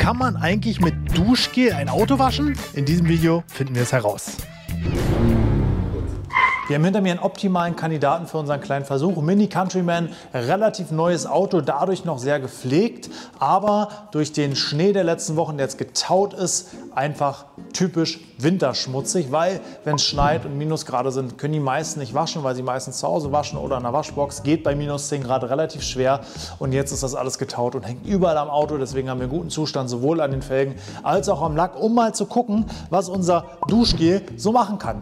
Kann man eigentlich mit Duschgel ein Auto waschen? In diesem Video finden wir es heraus. Wir haben hinter mir einen optimalen Kandidaten für unseren kleinen Versuch. Mini Countryman, relativ neues Auto, dadurch noch sehr gepflegt, aber durch den Schnee der letzten Wochen, der jetzt getaut ist, einfach typisch winterschmutzig, weil wenn es schneit und Minusgrade sind, können die meisten nicht waschen, weil sie meistens zu Hause waschen oder in der Waschbox. Geht bei minus 10 Grad relativ schwer und jetzt ist das alles getaut und hängt überall am Auto. Deswegen haben wir einen guten Zustand, sowohl an den Felgen als auch am Lack, um mal zu gucken, was unser Duschgel so machen kann.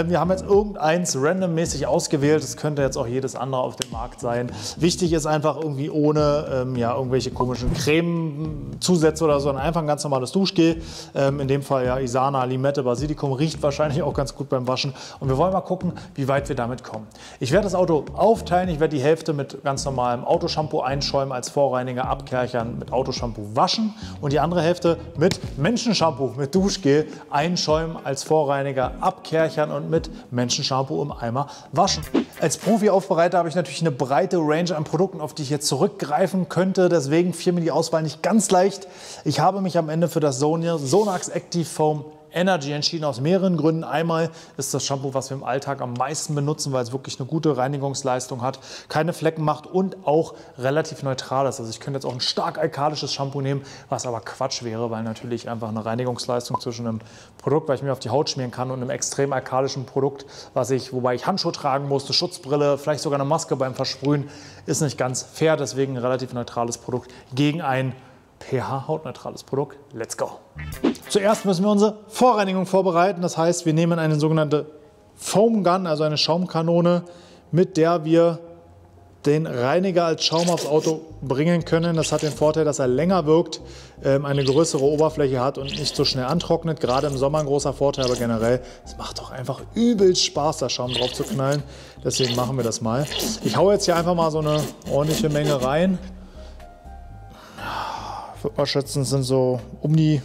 Wir haben jetzt irgendeins randommäßig ausgewählt. Das könnte jetzt auch jedes andere auf dem Markt sein. Wichtig ist einfach irgendwie ohne irgendwelche komischen Cremezusätze oder so, sondern einfach ein ganz normales Duschgel. In dem Fall ja Isana, Limette, Basilikum, riecht wahrscheinlich auch ganz gut beim Waschen. Und wir wollen mal gucken, wie weit wir damit kommen. Ich werde das Auto aufteilen. Ich werde die Hälfte mit ganz normalem Autoshampoo einschäumen, als Vorreiniger abkerchern, mit Autoshampoo waschen und die andere Hälfte mit Menschenshampoo, mit Duschgel einschäumen, als Vorreiniger abkerchern und mit Menschenshampoo im Eimer waschen. Als Profi-Aufbereiter habe ich natürlich eine breite Range an Produkten, auf die ich jetzt zurückgreifen könnte. Deswegen fiel mir die Auswahl nicht ganz leicht. Ich habe mich am Ende für das Sonax Active Foam Energy entschieden, aus mehreren Gründen. Einmal ist das Shampoo, was wir im Alltag am meisten benutzen, weil es wirklich eine gute Reinigungsleistung hat, keine Flecken macht und auch relativ neutral ist. Also ich könnte jetzt auch ein stark alkalisches Shampoo nehmen, was aber Quatsch wäre, weil natürlich einfach eine Reinigungsleistung zwischen einem Produkt, was ich mir auf die Haut schmieren kann, und einem extrem alkalischen Produkt, wobei ich Handschuhe tragen musste, Schutzbrille, vielleicht sogar eine Maske beim Versprühen, ist nicht ganz fair. Deswegen ein relativ neutrales Produkt gegen ein pH-hautneutrales Produkt. Let's go! Zuerst müssen wir unsere Vorreinigung vorbereiten. Das heißt, wir nehmen eine sogenannte Foam Gun, also eine Schaumkanone, mit der wir den Reiniger als Schaum aufs Auto bringen können. Das hat den Vorteil, dass er länger wirkt, eine größere Oberfläche hat und nicht so schnell antrocknet. Gerade im Sommer ein großer Vorteil, aber generell, es macht doch einfach übelst Spaß, da Schaum drauf zu knallen. Deswegen machen wir das mal. Ich haue jetzt hier einfach mal so eine ordentliche Menge rein. Ich würde mal schätzen, es sind so um die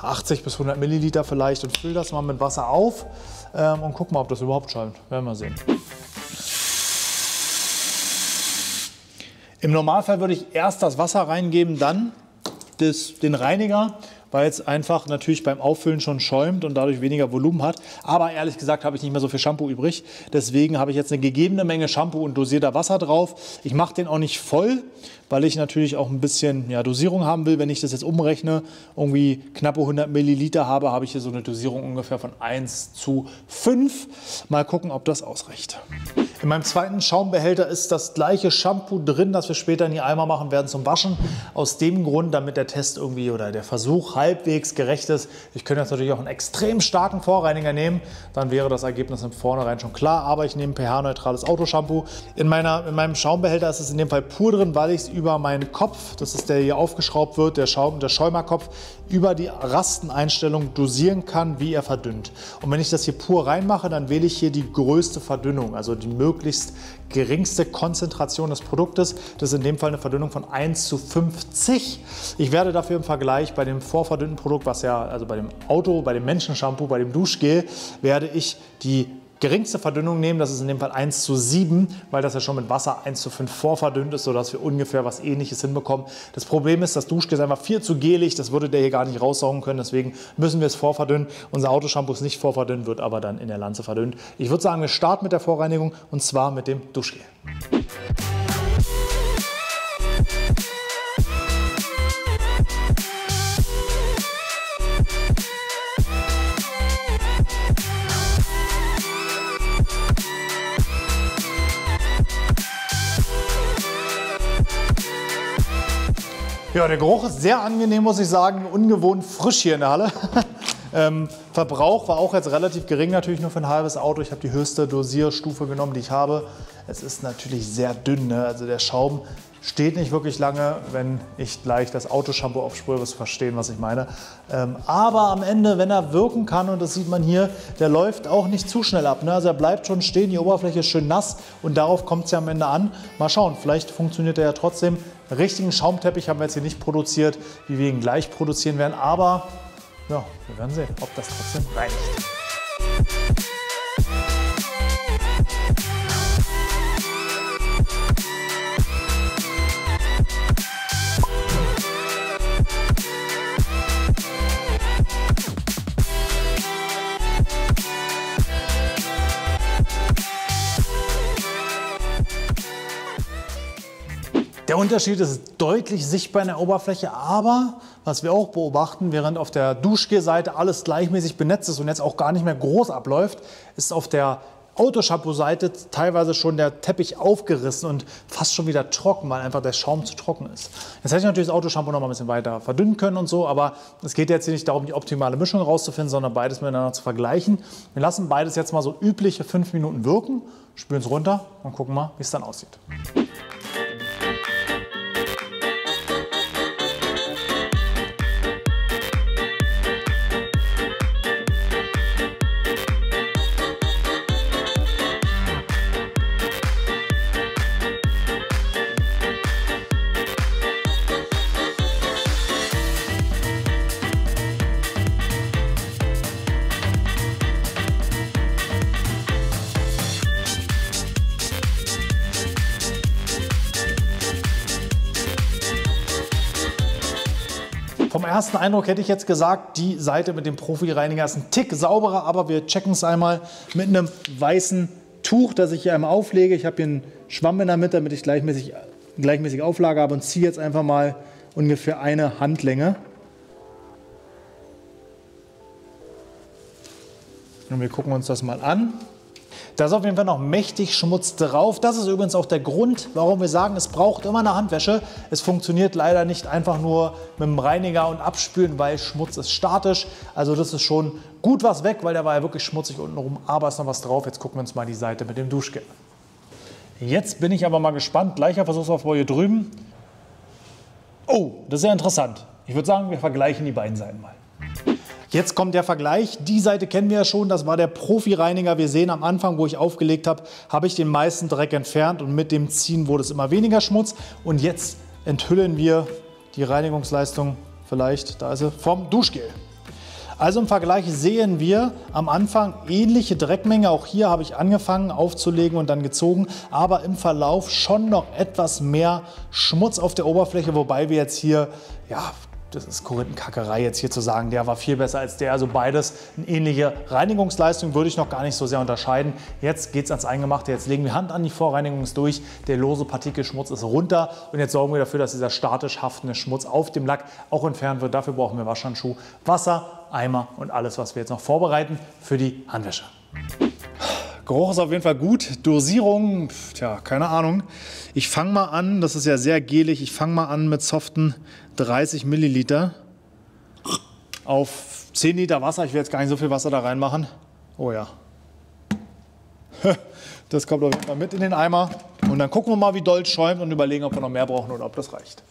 80 bis 100 Milliliter vielleicht, und fülle das mal mit Wasser auf und guck mal, ob das überhaupt schäumt. Werden wir sehen. Im Normalfall würde ich erst das Wasser reingeben, dann den Reiniger, weil es einfach natürlich beim Auffüllen schon schäumt und dadurch weniger Volumen hat. Aber ehrlich gesagt habe ich nicht mehr so viel Shampoo übrig. Deswegen habe ich jetzt eine gegebene Menge Shampoo und dosierter Wasser drauf. Ich mache den auch nicht voll, weil ich natürlich auch ein bisschen Dosierung haben will. Wenn ich das jetzt umrechne, irgendwie knappe 100 Milliliter habe ich hier so eine Dosierung ungefähr von 1:5. Mal gucken, ob das ausreicht. In meinem zweiten Schaumbehälter ist das gleiche Shampoo drin, das wir später in die Eimer machen werden zum Waschen. Aus dem Grund, damit der Test irgendwie oder der Versuch halbwegs gerecht ist. Ich könnte jetzt natürlich auch einen extrem starken Vorreiniger nehmen, dann wäre das Ergebnis im Vornherein schon klar. Aber ich nehme pH-neutrales Autoshampoo. In meinem Schaumbehälter ist es in dem Fall pur drin, weil ich es über meinen Kopf, das ist der hier aufgeschraubt wird, der Schäumerkopf, über die Rasteneinstellung dosieren kann, wie er verdünnt. Und wenn ich das hier pur reinmache, dann wähle ich hier die größte Verdünnung, also die möglichst geringste Konzentration des Produktes. Das ist in dem Fall eine Verdünnung von 1:50. Ich werde dafür im Vergleich bei dem vorverdünnten Produkt, also bei dem bei dem Menschenshampoo, bei dem Duschgel, werde ich die geringste Verdünnung nehmen. Das ist in dem Fall 1:7, weil das ja schon mit Wasser 1:5 vorverdünnt ist, sodass wir ungefähr was Ähnliches hinbekommen. Das Problem ist, das Duschgel ist einfach viel zu gelig. Das würde der hier gar nicht raussaugen können. Deswegen müssen wir es vorverdünnen. Unser Autoshampoo ist nicht vorverdünnt, wird aber dann in der Lanze verdünnt. Ich würde sagen, wir starten mit der Vorreinigung, und zwar mit dem Duschgel. Ja, der Geruch ist sehr angenehm, muss ich sagen, ungewohnt frisch hier in der Halle. Verbrauch war auch jetzt relativ gering, natürlich nur für ein halbes Auto. Ich habe die höchste Dosierstufe genommen, die ich habe. Es ist natürlich sehr dünn, ne? Also der Schaum steht nicht wirklich lange, wenn ich gleich das Autoshampoo aufsprühe, wirst du verstehen, was ich meine. Aber am Ende, wenn er wirken kann, und das sieht man hier, der läuft auch nicht zu schnell ab, ne? Also er bleibt schon stehen, die Oberfläche ist schön nass und darauf kommt es ja am Ende an. Mal schauen, vielleicht funktioniert er ja trotzdem. Einen richtigen Schaumteppich haben wir jetzt hier nicht produziert, wie wir ihn gleich produzieren werden, aber ja, wir werden sehen, ob das trotzdem reicht. Unterschied ist deutlich sichtbar in der Oberfläche, aber was wir auch beobachten, während auf der Duschgel-Seite alles gleichmäßig benetzt ist und jetzt auch gar nicht mehr groß abläuft, ist auf der Autoshampoo-Seite teilweise schon der Teppich aufgerissen und fast schon wieder trocken, weil einfach der Schaum zu trocken ist. Jetzt hätte ich natürlich das Autoshampoo noch mal ein bisschen weiter verdünnen können und so, aber es geht jetzt hier nicht darum, die optimale Mischung rauszufinden, sondern beides miteinander zu vergleichen. Wir lassen beides jetzt mal so übliche 5 Minuten wirken, spülen es runter und gucken mal, wie es dann aussieht. Vom ersten Eindruck hätte ich jetzt gesagt, die Seite mit dem Profi-Reiniger ist ein Tick sauberer, aber wir checken es einmal mit einem weißen Tuch, das ich hier einmal auflege. Ich habe hier einen Schwamm in der Mitte, damit ich gleichmäßig Auflage habe und ziehe jetzt einfach mal ungefähr eine Handlänge. Und wir gucken uns das mal an. Da ist auf jeden Fall noch mächtig Schmutz drauf. Das ist übrigens auch der Grund, warum wir sagen, es braucht immer eine Handwäsche. Es funktioniert leider nicht einfach nur mit dem Reiniger und abspülen, weil Schmutz ist statisch. Also das ist schon gut was weg, weil der war ja wirklich schmutzig untenrum, aber ist noch was drauf. Jetzt gucken wir uns mal die Seite mit dem Duschgel. Jetzt bin ich aber mal gespannt. Gleicher Versuchsaufbau hier drüben. Oh, das ist ja interessant. Ich würde sagen, wir vergleichen die beiden Seiten mal. Jetzt kommt der Vergleich. Die Seite kennen wir ja schon, das war der Profi-Reiniger. Wir sehen am Anfang, wo ich aufgelegt habe, habe ich den meisten Dreck entfernt und mit dem Ziehen wurde es immer weniger Schmutz. Und jetzt enthüllen wir die Reinigungsleistung vielleicht, da ist sie, vom Duschgel. Also im Vergleich sehen wir am Anfang ähnliche Dreckmenge. Auch hier habe ich angefangen aufzulegen und dann gezogen, aber im Verlauf schon noch etwas mehr Schmutz auf der Oberfläche, wobei wir jetzt hier, ja, das ist Korinthenkackerei jetzt hier zu sagen, der war viel besser als der. Also beides eine ähnliche Reinigungsleistung, würde ich noch gar nicht so sehr unterscheiden. Jetzt geht es ans Eingemachte, jetzt legen wir Hand an, die Vorreinigung ist durch, der lose Partikelschmutz ist runter und jetzt sorgen wir dafür, dass dieser statisch haftende Schmutz auf dem Lack auch entfernt wird. Dafür brauchen wir Waschhandschuh, Wasser, Eimer und alles, was wir jetzt noch vorbereiten für die Handwäsche. Geruch ist auf jeden Fall gut. Dosierung, tja, keine Ahnung. Ich fange mal an, das ist ja sehr gelig, ich fange mal an mit soften 30 Milliliter auf 10 Liter Wasser. Ich will jetzt gar nicht so viel Wasser da reinmachen. Oh ja. Das kommt auf jeden Fall mit in den Eimer. Und dann gucken wir mal, wie doll es schäumt und überlegen, ob wir noch mehr brauchen oder ob das reicht.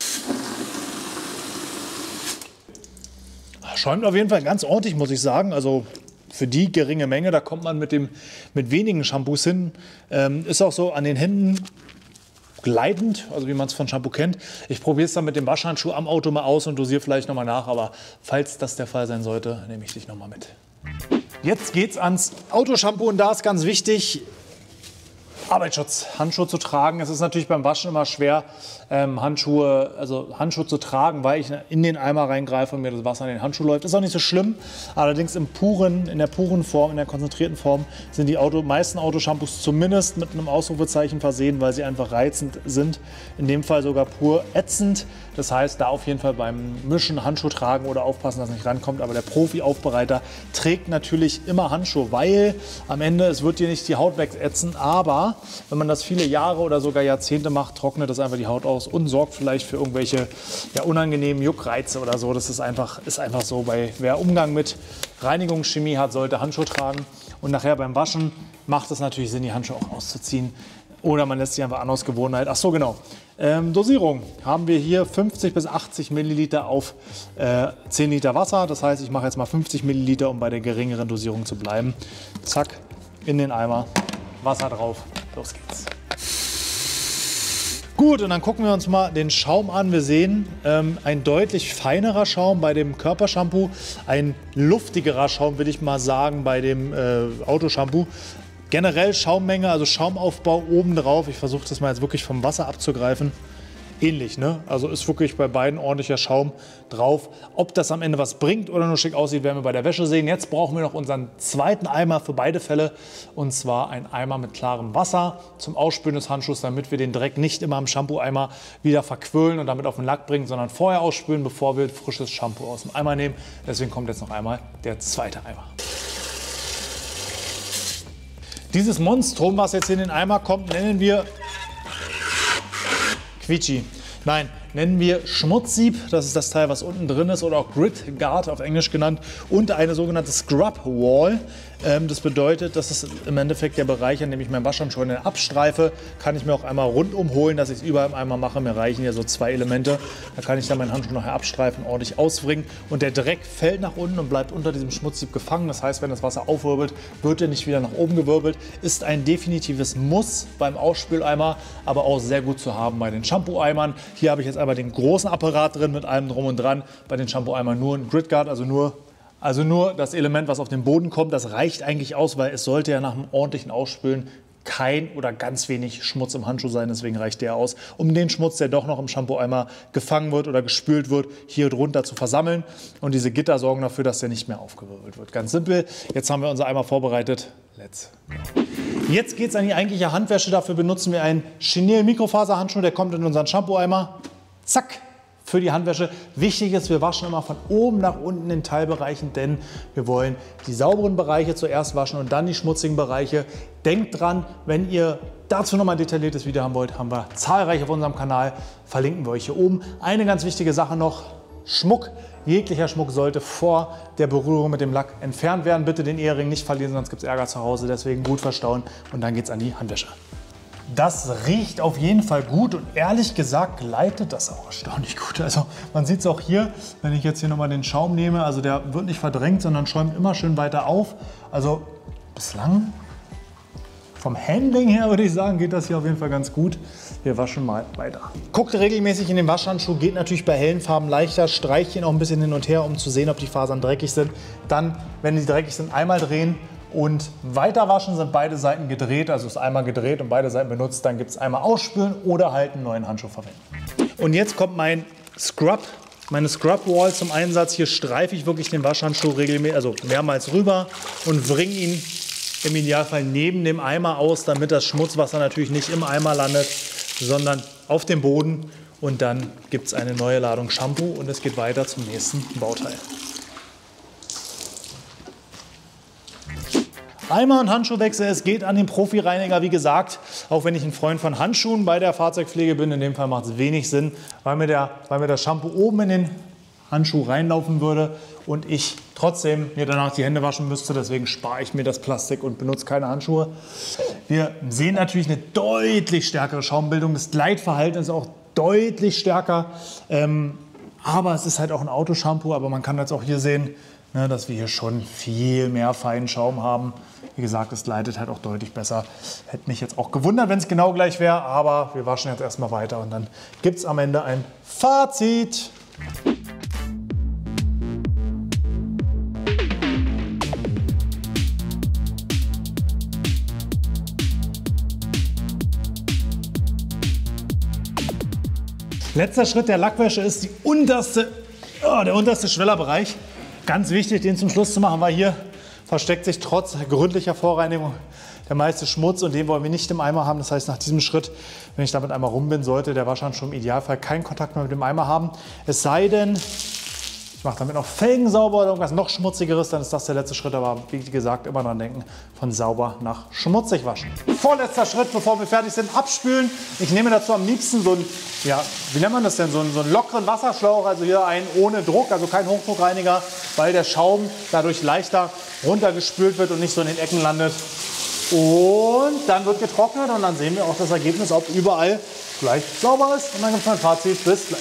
Schäumt auf jeden Fall ganz ordentlich, muss ich sagen. Also für die geringe Menge, da kommt man mit wenigen Shampoos hin. Ist auch so an den Händen gleitend, also wie man es von Shampoo kennt. Ich probiere es dann mit dem Waschhandschuh am Auto mal aus und dosiere vielleicht noch mal nach, aber falls das der Fall sein sollte, nehme ich dich noch mal mit. Jetzt geht's ans Autoshampoo und da ist ganz wichtig, Arbeitsschutz, Handschuhe zu tragen. Es ist natürlich beim Waschen immer schwer, Handschuhe zu tragen, weil ich in den Eimer reingreife und mir das Wasser in den Handschuh läuft. Ist auch nicht so schlimm. Allerdings in der puren Form, in der konzentrierten Form sind die meisten Autoshampoos zumindest mit einem Ausrufezeichen versehen, weil sie einfach reizend sind. In dem Fall sogar pur ätzend. Das heißt, da auf jeden Fall beim Mischen Handschuh tragen oder aufpassen, dass es nicht rankommt. Aber der Profi-Aufbereiter trägt natürlich immer Handschuhe, weil am Ende, es wird dir nicht die Haut wegätzen, aber wenn man das viele Jahre oder sogar Jahrzehnte macht, trocknet das einfach die Haut aus und sorgt vielleicht für irgendwelche unangenehmen Juckreize oder so. Das ist einfach so. Wer Umgang mit Reinigungschemie hat, sollte Handschuhe tragen. Und nachher beim Waschen macht es natürlich Sinn, die Handschuhe auch auszuziehen. Oder man lässt sie einfach an aus Gewohnheit. Ach so, genau. Dosierung haben wir hier 50 bis 80 Milliliter auf 10 Liter Wasser. Das heißt, ich mache jetzt mal 50 Milliliter, um bei der geringeren Dosierung zu bleiben. Zack, in den Eimer, Wasser drauf. Los geht's. Gut, und dann gucken wir uns mal den Schaum an. Wir sehen ein deutlich feinerer Schaum bei dem Körpershampoo, ein luftigerer Schaum, würde ich mal sagen, bei dem Autoshampoo. Generell Schaummenge, also Schaumaufbau oben drauf. Ich versuche das mal jetzt wirklich vom Wasser abzugreifen. ähnlich, ne? Also ist wirklich bei beiden ordentlicher Schaum drauf. Ob das am Ende was bringt oder nur schick aussieht, werden wir bei der Wäsche sehen. Jetzt brauchen wir noch unseren zweiten Eimer für beide Fälle. Und zwar ein Eimer mit klarem Wasser zum Ausspülen des Handschuhs, damit wir den Dreck nicht immer im Shampoo-Eimer wieder verquirlen und damit auf den Lack bringen, sondern vorher ausspülen, bevor wir frisches Shampoo aus dem Eimer nehmen. Deswegen kommt jetzt noch einmal der zweite Eimer. Dieses Monstrum, was jetzt in den Eimer kommt, nennen wir Quietschi. Nein, nennen wir Schmutzsieb. Das ist das Teil, was unten drin ist, oder auch Grit Guard auf Englisch genannt. Und eine sogenannte Scrub Wall. Das bedeutet, das ist im Endeffekt der Bereich, an dem ich meinen Waschhandschuh abstreife. Kann ich mir auch einmal rundum holen, dass ich es überall im Eimer mache. Mir reichen ja so 2 Elemente. Da kann ich dann meinen Handschuh nachher abstreifen, ordentlich auswringen. Und der Dreck fällt nach unten und bleibt unter diesem Schmutzsieb gefangen. Das heißt, wenn das Wasser aufwirbelt, wird er nicht wieder nach oben gewirbelt. Ist ein definitives Muss beim Ausspüleimer, aber auch sehr gut zu haben bei den Shampoo-Eimern. Hier habe ich jetzt einmal den großen Apparat drin mit allem drum und dran. Bei den Shampoo-Eimern nur ein Grit Guard, also nur das Element, was auf den Boden kommt. Das reicht eigentlich aus, weil es sollte ja nach einem ordentlichen Ausspülen kein oder ganz wenig Schmutz im Handschuh sein. Deswegen reicht der aus, um den Schmutz, der doch noch im Shampoo-Eimer gefangen wird oder gespült wird, hier drunter zu versammeln. Und diese Gitter sorgen dafür, dass der nicht mehr aufgewirbelt wird. Ganz simpel. Jetzt haben wir unser Eimer vorbereitet. Let's go. Jetzt geht es an die eigentliche Handwäsche. Dafür benutzen wir einen Chenille Mikrofaserhandschuh. Der kommt in unseren Shampoo-Eimer. Zack! Für die Handwäsche. Wichtig ist, wir waschen immer von oben nach unten in Teilbereichen, denn wir wollen die sauberen Bereiche zuerst waschen und dann die schmutzigen Bereiche. Denkt dran, wenn ihr dazu nochmal ein detailliertes Video haben wollt, haben wir zahlreich auf unserem Kanal, verlinken wir euch hier oben. Eine ganz wichtige Sache noch, Schmuck. Jeglicher Schmuck sollte vor der Berührung mit dem Lack entfernt werden. Bitte den Ehering nicht verlieren, sonst gibt es Ärger zu Hause. Deswegen gut verstauen und dann geht es an die Handwäsche. Das riecht auf jeden Fall gut und ehrlich gesagt gleitet das auch erstaunlich gut. Also man sieht es auch hier, wenn ich jetzt hier nochmal den Schaum nehme, also der wird nicht verdrängt, sondern schäumt immer schön weiter auf. Also bislang vom Handling her würde ich sagen, geht das hier auf jeden Fall ganz gut. Wir waschen mal weiter. Guckt regelmäßig in den Waschhandschuh, geht natürlich bei hellen Farben leichter. Streicht ihn auch ein bisschen hin und her, um zu sehen, ob die Fasern dreckig sind. Dann, wenn die dreckig sind, einmal drehen. Und weiter waschen, sind beide Seiten gedreht, also ist einmal gedreht und beide Seiten benutzt, dann gibt es einmal ausspülen oder halt einen neuen Handschuh verwenden. Und jetzt kommt meine Scrub Wall zum Einsatz. Hier streife ich wirklich den Waschhandschuh regelmäßig, also mehrmals rüber und bringe ihn im Idealfall neben dem Eimer aus, damit das Schmutzwasser natürlich nicht im Eimer landet, sondern auf dem Boden. Und dann gibt es eine neue Ladung Shampoo und es geht weiter zum nächsten Bauteil. Eimer und Handschuhwechsel, es geht an den Profireiniger, wie gesagt, auch wenn ich ein Freund von Handschuhen bei der Fahrzeugpflege bin, in dem Fall macht es wenig Sinn, weil mir das Shampoo oben in den Handschuh reinlaufen würde und ich trotzdem mir danach die Hände waschen müsste, deswegen spare ich mir das Plastik und benutze keine Handschuhe. Wir sehen natürlich eine deutlich stärkere Schaumbildung, das Gleitverhalten ist auch deutlich stärker, aber es ist halt auch ein Autoshampoo, aber man kann jetzt auch hier sehen, dass wir hier schon viel mehr feinen Schaum haben. Wie gesagt, es gleitet halt auch deutlich besser. Hätte mich jetzt auch gewundert, wenn es genau gleich wäre, aber wir waschen jetzt erstmal weiter und dann gibt es am Ende ein Fazit. Letzter Schritt der Lackwäsche ist der unterste Schwellerbereich. Ganz wichtig, den zum Schluss zu machen, weil hier versteckt sich trotz gründlicher Vorreinigung der meiste Schmutz und den wollen wir nicht im Eimer haben. Das heißt, nach diesem Schritt, wenn ich damit einmal rum bin, sollte der Waschhandschuh im Idealfall keinen Kontakt mehr mit dem Eimer haben. Es sei denn, ich mache damit noch Felgen sauber oder irgendwas noch Schmutzigeres, dann ist das der letzte Schritt. Aber wie gesagt, immer dran denken, von sauber nach schmutzig waschen. Vorletzter Schritt, bevor wir fertig sind, abspülen. Ich nehme dazu am liebsten so einen, wie nennt man das denn, so einen lockeren Wasserschlauch, also hier einen ohne Druck, also kein Hochdruckreiniger, weil der Schaum dadurch leichter runtergespült wird und nicht so in den Ecken landet. Und dann wird getrocknet und dann sehen wir auch das Ergebnis, ob überall gleich sauber ist. Und dann gibt es mein Fazit. Bis gleich.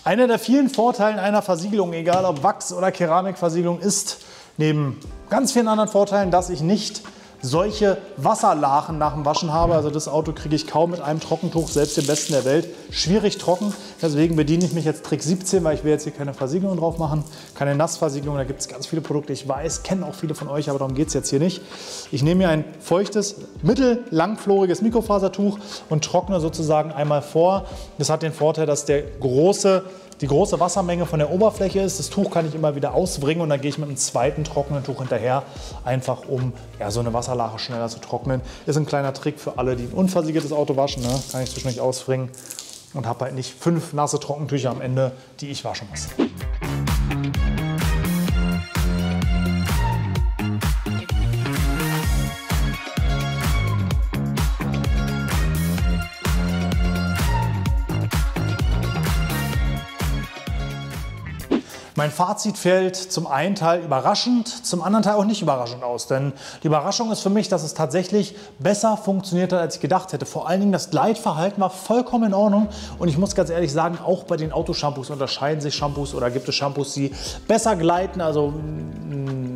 Einer der vielen Vorteile einer Versiegelung, egal ob Wachs- oder Keramikversiegelung, ist neben ganz vielen anderen Vorteilen, dass ich nicht solche Wasserlachen nach dem Waschen habe. Also das Auto kriege ich kaum mit einem Trockentuch, selbst dem besten der Welt, schwierig trocken. Deswegen bediene ich mich jetzt Trick 17, weil ich will jetzt hier keine Versiegelung drauf machen, keine Nassversiegelung. Da gibt es ganz viele Produkte, ich weiß, kennen auch viele von euch, aber darum geht es jetzt hier nicht. Ich nehme mir ein feuchtes, mittellangfloriges Mikrofasertuch und trockne sozusagen einmal vor. Das hat den Vorteil, dass die große Wassermenge von der Oberfläche ist. Das Tuch kann ich immer wieder ausbringen und dann gehe ich mit einem zweiten trockenen Tuch hinterher, einfach um ja, so eine Wasserlache schneller zu trocknen. Ist ein kleiner Trick für alle, die ein unversiegeltes Auto waschen. Ne? Kann ich zwischendurch ausbringen und habe halt nicht 5 nasse Trockentücher am Ende, die ich waschen muss. Mein Fazit fällt zum einen Teil überraschend, zum anderen Teil auch nicht überraschend aus. Denn die Überraschung ist für mich, dass es tatsächlich besser funktioniert hat, als ich gedacht hätte. Vor allen Dingen das Gleitverhalten war vollkommen in Ordnung. Und ich muss ganz ehrlich sagen, auch bei den Autoshampoos unterscheiden sich Shampoos oder gibt es Shampoos, die besser gleiten, also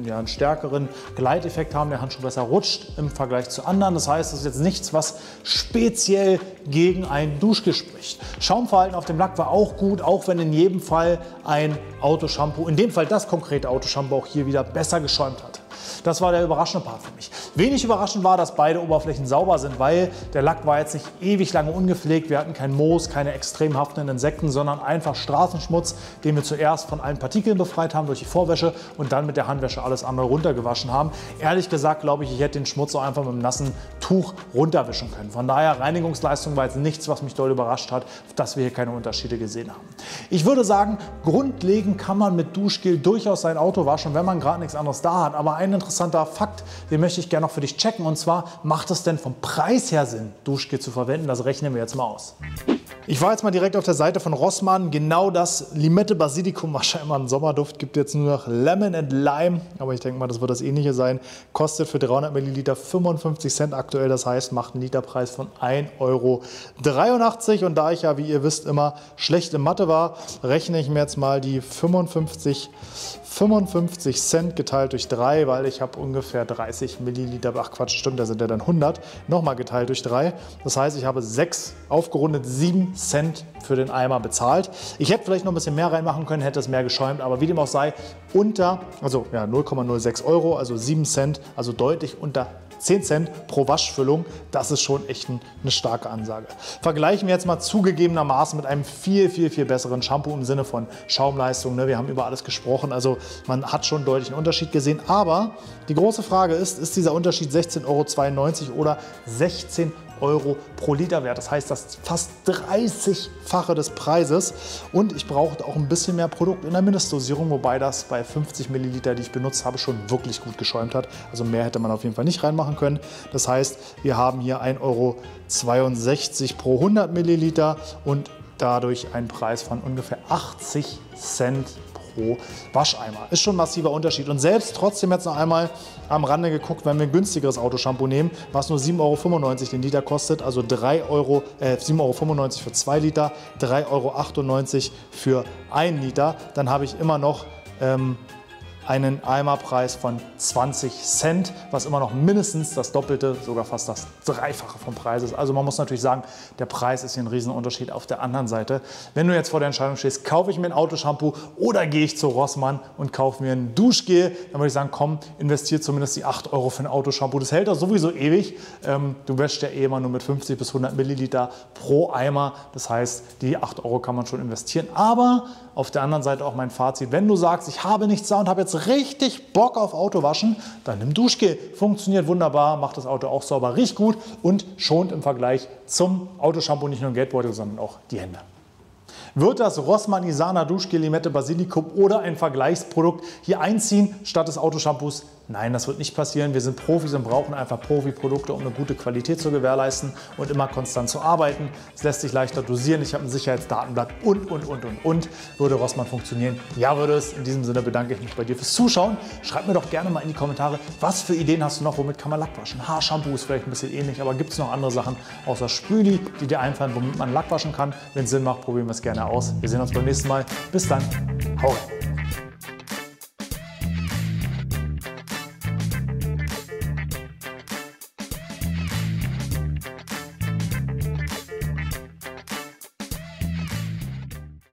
ja, einen stärkeren Gleiteffekt haben, der Handschuh besser rutscht im Vergleich zu anderen. Das heißt, das ist jetzt nichts, was speziell gegen ein Duschgel spricht. Schaumverhalten auf dem Lack war auch gut, auch wenn in jedem Fall ein Autoshampoo, in dem Fall das konkrete Autoshampoo, auch hier wieder besser geschäumt hat. Das war der überraschende Part für mich. Wenig überraschend war, dass beide Oberflächen sauber sind, weil der Lack war jetzt nicht ewig lange ungepflegt. Wir hatten kein Moos, keine extrem haftenden Insekten, sondern einfach Straßenschmutz, den wir zuerst von allen Partikeln befreit haben durch die Vorwäsche und dann mit der Handwäsche alles andere runtergewaschen haben. Ehrlich gesagt glaube ich hätte den Schmutz auch einfach mit einem nassen Tuch runterwischen können. Von daher, Reinigungsleistung war jetzt nichts, was mich doll überrascht hat, dass wir hier keine Unterschiede gesehen haben. Ich würde sagen, grundlegend kann man mit Duschgel durchaus sein Auto waschen, wenn man gerade nichts anderes da hat. Aber ein interessanter Fakt, den möchte ich gerne noch für dich checken, und zwar, macht es denn vom Preis her Sinn, Duschgel zu verwenden? Das rechnen wir jetzt mal aus. Ich war jetzt mal direkt auf der Seite von Rossmann. Genau das Limette Basilikum war scheinbar ein Sommerduft, gibt jetzt nur noch Lemon and Lime, aber ich denke mal, das wird das ähnliche sein. Kostet für 300 Milliliter 55 Cent aktuell, das heißt, macht einen Literpreis von 1,83 € und da ich ja, wie ihr wisst, immer schlecht in Mathe war, rechne ich mir jetzt mal die 55 Cent geteilt durch 3, weil ich habe ungefähr 30 Milliliter, ach Quatsch, stimmt, da sind ja dann 100, nochmal geteilt durch 3. Das heißt, ich habe 6, aufgerundet 7 Cent für den Eimer bezahlt. Ich hätte vielleicht noch ein bisschen mehr reinmachen können, hätte es mehr geschäumt, aber wie dem auch sei, also ja, 0,06 €, also 7 Cent, also deutlich unter 10 Cent pro Waschfüllung, das ist schon echt eine starke Ansage. Vergleichen wir jetzt mal zugegebenermaßen mit einem viel besseren Shampoo im Sinne von Schaumleistung. Wir haben über alles gesprochen, also man hat schon deutlich einen Unterschied gesehen. Aber die große Frage ist dieser Unterschied 16,92 € oder 16 € pro Liter wert. Das heißt, das ist fast 30-fache des Preises und ich brauchte auch ein bisschen mehr Produkt in der Mindestdosierung, wobei das bei 50 Milliliter, die ich benutzt habe, schon wirklich gut geschäumt hat. Also mehr hätte man auf jeden Fall nicht reinmachen können. Das heißt, wir haben hier 1,62 € pro 100 Milliliter und dadurch einen Preis von ungefähr 80 Cent pro Wascheimer. Ist schon ein massiver Unterschied. Und selbst trotzdem jetzt noch einmal am Rande geguckt, wenn wir ein günstigeres Autoshampoo nehmen, was nur 7,95 € den Liter kostet, also 7,95 € für 2 Liter, 3,98 € für 1 Liter, dann habe ich immer noch einen Eimerpreis von 20 Cent, was immer noch mindestens das Doppelte, sogar fast das Dreifache vom Preis ist. Also man muss natürlich sagen, der Preis ist hier ein Riesenunterschied. Auf der anderen Seite, wenn du jetzt vor der Entscheidung stehst, kaufe ich mir ein Autoshampoo oder gehe ich zu Rossmann und kaufe mir ein Duschgel, dann würde ich sagen, komm, investiere zumindest die 8 € für ein Autoshampoo. Das hält doch sowieso ewig. Du wäschst ja eh immer nur mit 50 bis 100 Milliliter pro Eimer. Das heißt, die 8 € kann man schon investieren. Aber auf der anderen Seite auch mein Fazit, wenn du sagst, ich habe nichts da und habe jetzt richtig Bock auf Autowaschen, dann nimm Duschgel. Funktioniert wunderbar, macht das Auto auch sauber, riecht gut und schont im Vergleich zum Autoshampoo nicht nur den Geldbeutel, sondern auch die Hände. Wird das Rossmann Isana Duschgel Limette Basilikum oder ein Vergleichsprodukt hier einziehen statt des Autoshampoos? Nein, das wird nicht passieren. Wir sind Profis und brauchen einfach Profi-Produkte, um eine gute Qualität zu gewährleisten und immer konstant zu arbeiten. Es lässt sich leichter dosieren. Ich habe ein Sicherheitsdatenblatt und. Würde Rossmann funktionieren? Ja, würde es. In diesem Sinne bedanke ich mich bei dir fürs Zuschauen. Schreib mir doch gerne mal in die Kommentare, was für Ideen hast du noch, womit kann man Lack waschen? Haarshampoo ist vielleicht ein bisschen ähnlich, aber gibt es noch andere Sachen außer Spüli, die dir einfallen, womit man Lack waschen kann? Wenn es Sinn macht, probieren wir es gerne aus. Wir sehen uns beim nächsten Mal. Bis dann. Hau rein.